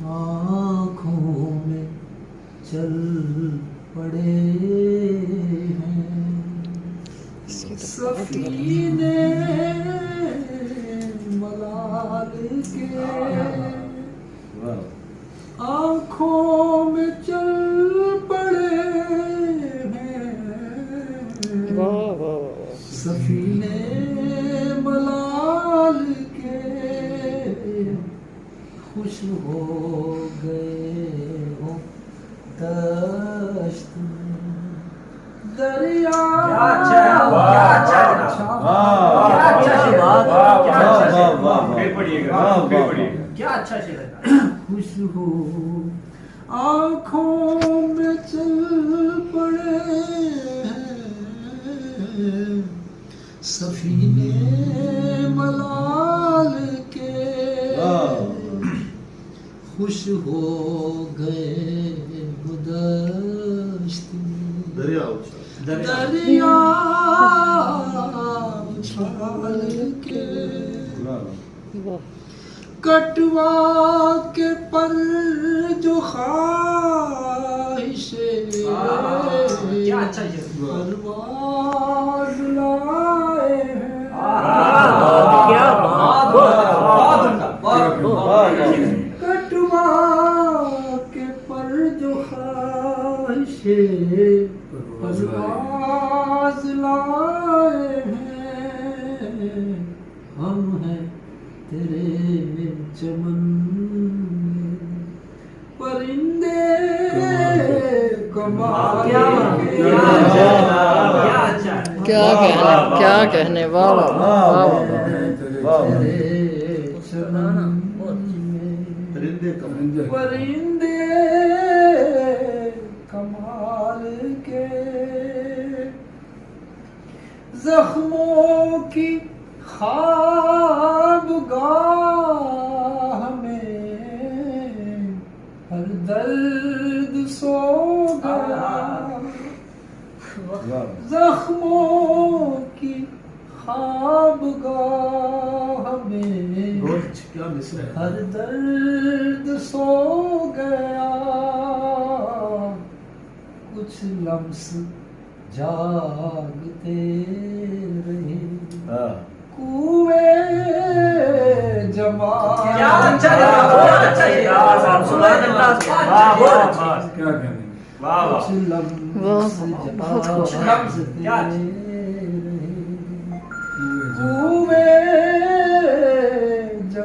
आँखों में चल पड़े हैं सफीने मलाल के, आँखों में चल पड़े हैं सफीने मलाल के, खुश हो गए हो दश्त में दरिया। क्या अच्छा है, क्या अच्छा है, क्या अच्छा शेर, क्या अच्छा शेर, फिर पढ़िएगा, फिर पढ़िएगा, क्या अच्छा शेर है। खुश हो आँखों में चल पड़े हैं सफीने मलाल के, खुश हो गए हो दश्त में दरिया उछाल के, कटवा के पर जो ख्वाहिशे क्या अच्छा शेर, परवाज़ लाए हैं। क्या बात, बहुत उम्दा, कटवा के पर जो ख्वाहिशे परवाज़ लाए हैं, हम हैं तेरे चमन में परिंदे कमाल क्या अच्छा है, क्या कहने, वाह वाह वाह तेरे चमन में परिंदे कमाल के, जख्मों की ख्वाबगाह में हर दर्द सो गया, जख्मों की ख्वाबगाह में क्या मिसरा है। हर दर्द सो गया, कुछ लम्स जागते रहे कुए जमाल। क्या अच्छा है, क्या अच्छा है, सुभान अल्लाह, वाह वाह वाह, क्या कहने वाह वाह, कुछ लम्स वाह, बहुत खूब। जागते